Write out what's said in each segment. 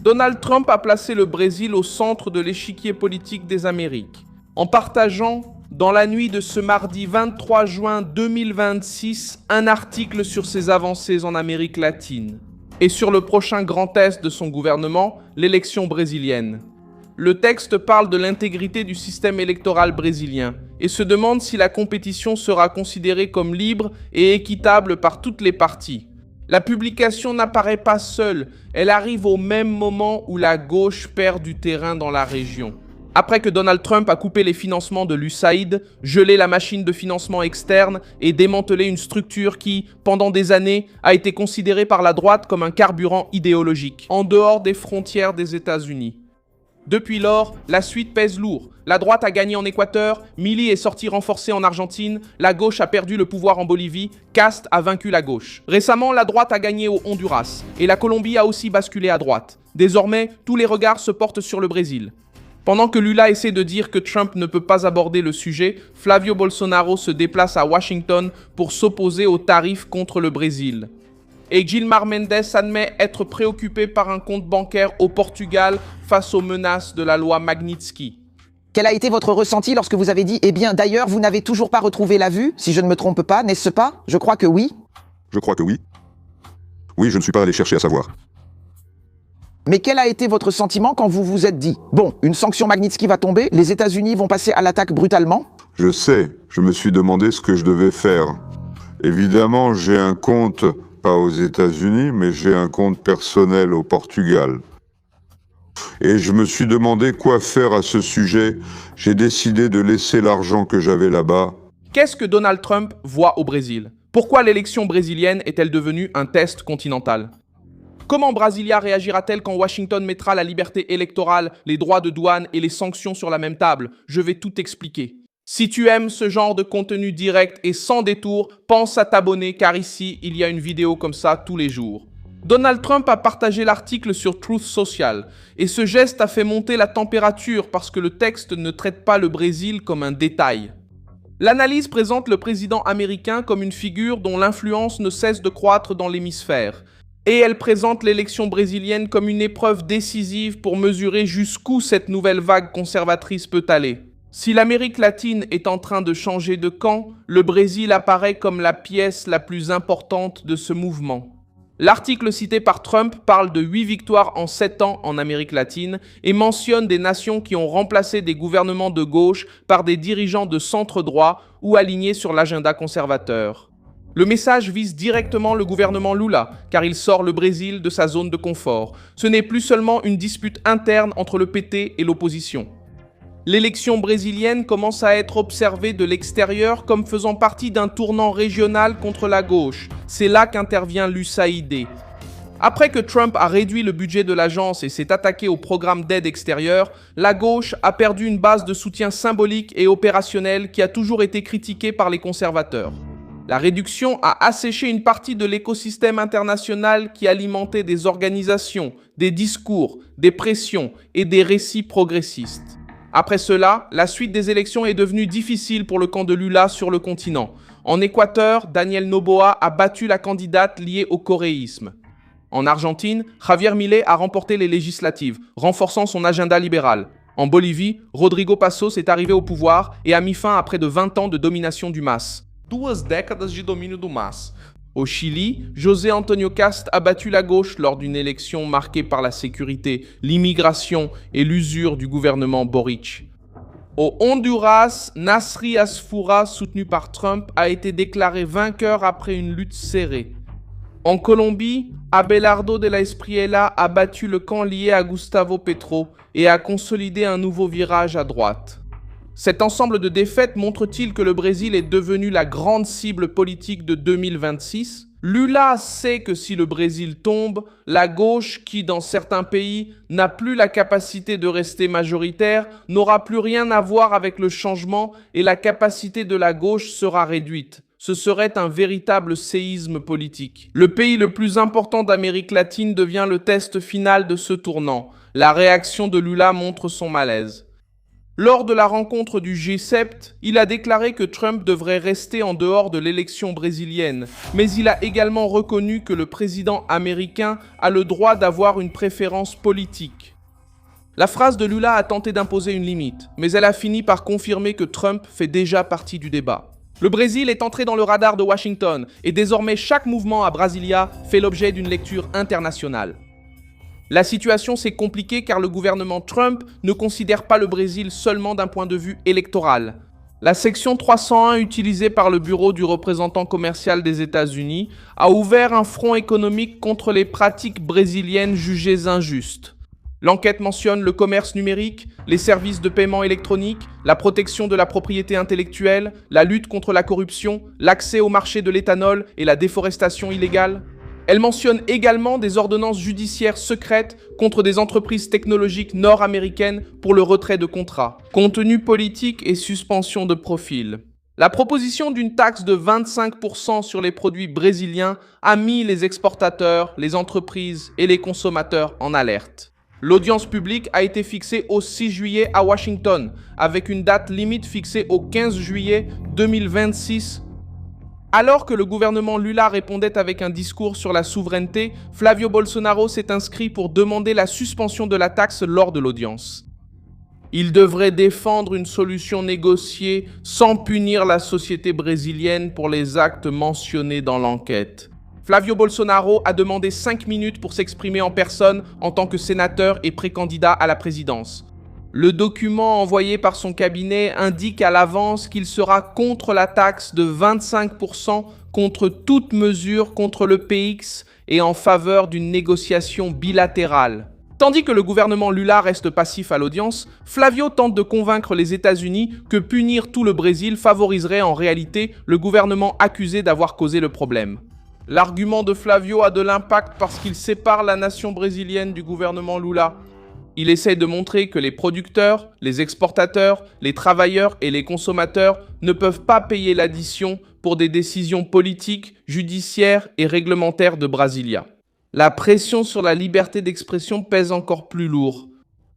Donald Trump a placé le Brésil au centre de l'échiquier politique des Amériques, en partageant, dans la nuit de ce mardi 23 juin 2026, un article sur ses avancées en Amérique latine et sur le prochain grand test de son gouvernement, l'élection brésilienne. Le texte parle de l'intégrité du système électoral brésilien et se demande si la compétition sera considérée comme libre et équitable par toutes les parties. La publication n'apparaît pas seule, elle arrive au même moment où la gauche perd du terrain dans la région. Après que Donald Trump a coupé les financements de l'USAID, gelé la machine de financement externe et démantelé une structure qui, pendant des années, a été considérée par la droite comme un carburant idéologique, en dehors des frontières des États-Unis. Depuis lors, la suite pèse lourd. La droite a gagné en Équateur, Milei est sorti renforcé en Argentine, la gauche a perdu le pouvoir en Bolivie, Cast a vaincu la gauche. Récemment, la droite a gagné au Honduras, et la Colombie a aussi basculé à droite. Désormais, tous les regards se portent sur le Brésil. Pendant que Lula essaie de dire que Trump ne peut pas aborder le sujet, Flavio Bolsonaro se déplace à Washington pour s'opposer aux tarifs contre le Brésil. Et Gilmar Mendes admet être préoccupé par un compte bancaire au Portugal face aux menaces de la loi Magnitsky. Quel a été votre ressenti lorsque vous avez dit « Eh bien, d'ailleurs, vous n'avez toujours pas retrouvé la vue, si je ne me trompe pas, n'est-ce pas ?» Je crois que oui. Je crois que oui. Oui, je ne suis pas allé chercher à savoir. Mais quel a été votre sentiment quand vous vous êtes dit « Bon, une sanction Magnitsky va tomber, les États-Unis vont passer à l'attaque brutalement ?» Je sais, je me suis demandé ce que je devais faire. Évidemment, j'ai un compte, pas aux États-Unis, mais j'ai un compte personnel au Portugal. Et je me suis demandé quoi faire à ce sujet. J'ai décidé de laisser l'argent que j'avais là-bas. Qu'est-ce que Donald Trump voit au Brésil? Pourquoi l'élection brésilienne est-elle devenue un test continental? Comment Brasilia réagira-t-elle quand Washington mettra la liberté électorale, les droits de douane et les sanctions sur la même table? Je vais tout expliquer. Si tu aimes ce genre de contenu direct et sans détour, pense à t'abonner car ici, il y a une vidéo comme ça tous les jours. Donald Trump a partagé l'article sur Truth Social et ce geste a fait monter la température parce que le texte ne traite pas le Brésil comme un détail. L'analyse présente le président américain comme une figure dont l'influence ne cesse de croître dans l'hémisphère. Et elle présente l'élection brésilienne comme une épreuve décisive pour mesurer jusqu'où cette nouvelle vague conservatrice peut aller. Si l'Amérique latine est en train de changer de camp, le Brésil apparaît comme la pièce la plus importante de ce mouvement. L'article cité par Trump parle de 8 victoires en 7 ans en Amérique latine et mentionne des nations qui ont remplacé des gouvernements de gauche par des dirigeants de centre-droit ou alignés sur l'agenda conservateur. Le message vise directement le gouvernement Lula, car il sort le Brésil de sa zone de confort. Ce n'est plus seulement une dispute interne entre le PT et l'opposition. L'élection brésilienne commence à être observée de l'extérieur comme faisant partie d'un tournant régional contre la gauche. C'est là qu'intervient l'USAID. Après que Trump a réduit le budget de l'agence et s'est attaqué au programme d'aide extérieure, la gauche a perdu une base de soutien symbolique et opérationnel qui a toujours été critiquée par les conservateurs. La réduction a asséché une partie de l'écosystème international qui alimentait des organisations, des discours, des pressions et des récits progressistes. Après cela, la suite des élections est devenue difficile pour le camp de Lula sur le continent. En Équateur, Daniel Noboa a battu la candidate liée au coréisme. En Argentine, Javier Milei a remporté les législatives, renforçant son agenda libéral. En Bolivie, Rodrigo Passos est arrivé au pouvoir et a mis fin à près de 20 ans de domination du MAS. 2 décadas de domínio do MAS. Au Chili, José Antonio Cast a battu la gauche lors d'une élection marquée par la sécurité, l'immigration et l'usure du gouvernement Boric. Au Honduras, Nasri Asfoura, soutenu par Trump, a été déclaré vainqueur après une lutte serrée. En Colombie, Abelardo de la Espriella a battu le camp lié à Gustavo Petro et a consolidé un nouveau virage à droite. Cet ensemble de défaites montre-t-il que le Brésil est devenu la grande cible politique de 2026 ? Lula sait que si le Brésil tombe, la gauche, qui dans certains pays n'a plus la capacité de rester majoritaire, n'aura plus rien à voir avec le changement et la capacité de la gauche sera réduite. Ce serait un véritable séisme politique. Le pays le plus important d'Amérique latine devient le test final de ce tournant. La réaction de Lula montre son malaise. Lors de la rencontre du G7, il a déclaré que Trump devrait rester en dehors de l'élection brésilienne, mais il a également reconnu que le président américain a le droit d'avoir une préférence politique. La phrase de Lula a tenté d'imposer une limite, mais elle a fini par confirmer que Trump fait déjà partie du débat. Le Brésil est entré dans le radar de Washington et désormais chaque mouvement à Brasilia fait l'objet d'une lecture internationale. La situation s'est compliquée car le gouvernement Trump ne considère pas le Brésil seulement d'un point de vue électoral. La section 301 utilisée par le bureau du représentant commercial des États-Unis a ouvert un front économique contre les pratiques brésiliennes jugées injustes. L'enquête mentionne le commerce numérique, les services de paiement électronique, la protection de la propriété intellectuelle, la lutte contre la corruption, l'accès au marché de l'éthanol et la déforestation illégale. Elle mentionne également des ordonnances judiciaires secrètes contre des entreprises technologiques nord-américaines pour le retrait de contrats, contenu politique et suspension de profil. La proposition d'une taxe de 25% sur les produits brésiliens a mis les exportateurs, les entreprises et les consommateurs en alerte. L'audience publique a été fixée au 6 juillet à Washington, avec une date limite fixée au 15 juillet 2026. Alors que le gouvernement Lula répondait avec un discours sur la souveraineté, Flavio Bolsonaro s'est inscrit pour demander la suspension de la taxe lors de l'audience. Il devrait défendre une solution négociée sans punir la société brésilienne pour les actes mentionnés dans l'enquête. Flavio Bolsonaro a demandé 5 minutes pour s'exprimer en personne en tant que sénateur et précandidat à la présidence. Le document envoyé par son cabinet indique à l'avance qu'il sera contre la taxe de 25% contre toute mesure contre le PX et en faveur d'une négociation bilatérale. Tandis que le gouvernement Lula reste passif à l'audience, Flavio tente de convaincre les États-Unis que punir tout le Brésil favoriserait en réalité le gouvernement accusé d'avoir causé le problème. L'argument de Flavio a de l'impact parce qu'il sépare la nation brésilienne du gouvernement Lula. Il essaie de montrer que les producteurs, les exportateurs, les travailleurs et les consommateurs ne peuvent pas payer l'addition pour des décisions politiques, judiciaires et réglementaires de Brasilia. La pression sur la liberté d'expression pèse encore plus lourd.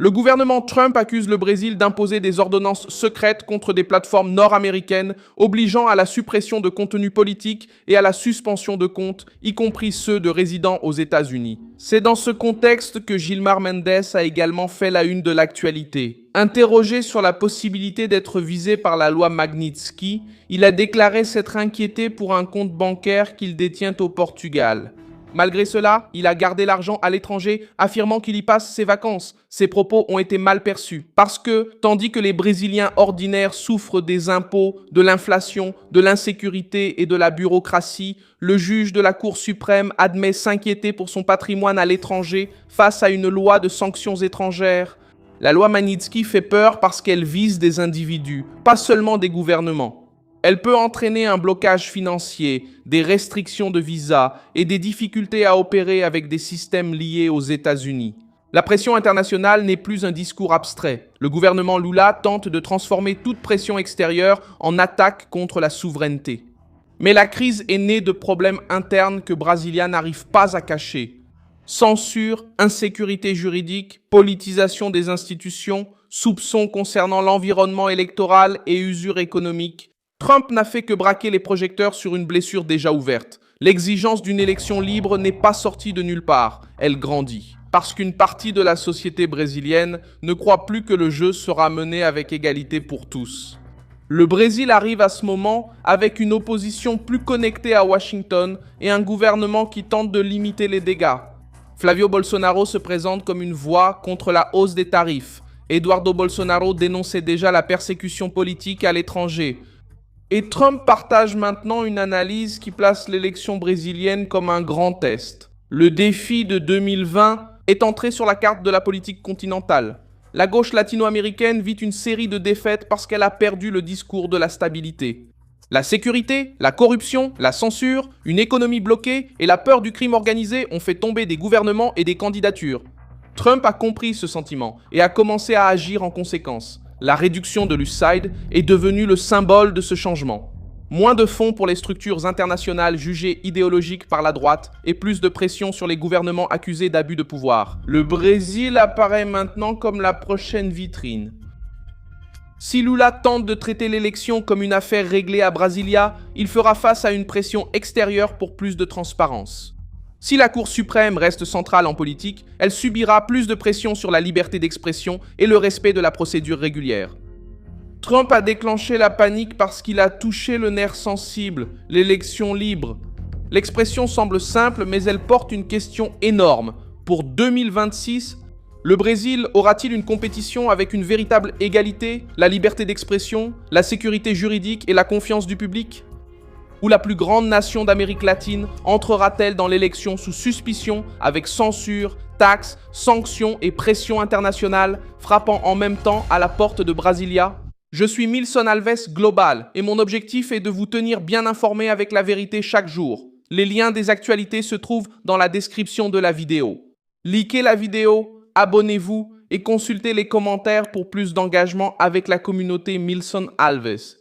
Le gouvernement Trump accuse le Brésil d'imposer des ordonnances secrètes contre des plateformes nord-américaines, obligeant à la suppression de contenus politiques et à la suspension de comptes, y compris ceux de résidents aux États-Unis. C'est dans ce contexte que Gilmar Mendes a également fait la une de l'actualité. Interrogé sur la possibilité d'être visé par la loi Magnitsky, il a déclaré s'être inquiété pour un compte bancaire qu'il détient au Portugal. Malgré cela, il a gardé l'argent à l'étranger, affirmant qu'il y passe ses vacances. Ses propos ont été mal perçus. Parce que, tandis que les Brésiliens ordinaires souffrent des impôts, de l'inflation, de l'insécurité et de la bureaucratie, le juge de la Cour suprême admet s'inquiéter pour son patrimoine à l'étranger face à une loi de sanctions étrangères. La loi Magnitsky fait peur parce qu'elle vise des individus, pas seulement des gouvernements. Elle peut entraîner un blocage financier, des restrictions de visa et des difficultés à opérer avec des systèmes liés aux États-Unis. La pression internationale n'est plus un discours abstrait. Le gouvernement Lula tente de transformer toute pression extérieure en attaque contre la souveraineté. Mais la crise est née de problèmes internes que Brasilia n'arrive pas à cacher. Censure, insécurité juridique, politisation des institutions, soupçons concernant l'environnement électoral et usure économique. Trump n'a fait que braquer les projecteurs sur une blessure déjà ouverte. L'exigence d'une élection libre n'est pas sortie de nulle part, elle grandit. Parce qu'une partie de la société brésilienne ne croit plus que le jeu sera mené avec égalité pour tous. Le Brésil arrive à ce moment avec une opposition plus connectée à Washington et un gouvernement qui tente de limiter les dégâts. Flavio Bolsonaro se présente comme une voix contre la hausse des tarifs. Eduardo Bolsonaro dénonçait déjà la persécution politique à l'étranger. Et Trump partage maintenant une analyse qui place l'élection brésilienne comme un grand test. Le défi de 2020 est entré sur la carte de la politique continentale. La gauche latino-américaine vit une série de défaites parce qu'elle a perdu le discours de la stabilité. La sécurité, la corruption, la censure, une économie bloquée et la peur du crime organisé ont fait tomber des gouvernements et des candidatures. Trump a compris ce sentiment et a commencé à agir en conséquence. La réduction de l'USAID est devenue le symbole de ce changement. Moins de fonds pour les structures internationales jugées idéologiques par la droite et plus de pression sur les gouvernements accusés d'abus de pouvoir. Le Brésil apparaît maintenant comme la prochaine vitrine. Si Lula tente de traiter l'élection comme une affaire réglée à Brasilia, il fera face à une pression extérieure pour plus de transparence. Si la Cour suprême reste centrale en politique, elle subira plus de pression sur la liberté d'expression et le respect de la procédure régulière. Trump a déclenché la panique parce qu'il a touché le nerf sensible, l'élection libre. L'expression semble simple, mais elle porte une question énorme. Pour 2026, le Brésil aura-t-il une compétition avec une véritable égalité, la liberté d'expression, la sécurité juridique et la confiance du public ? Ou la plus grande nation d'Amérique latine entrera-t-elle dans l'élection sous suspicion avec censure, taxes, sanctions et pression internationale, frappant en même temps à la porte de Brasilia ? Je suis Milson Alves Global et mon objectif est de vous tenir bien informé avec la vérité chaque jour. Les liens des actualités se trouvent dans la description de la vidéo. Likez la vidéo, abonnez-vous et consultez les commentaires pour plus d'engagement avec la communauté Milson Alves.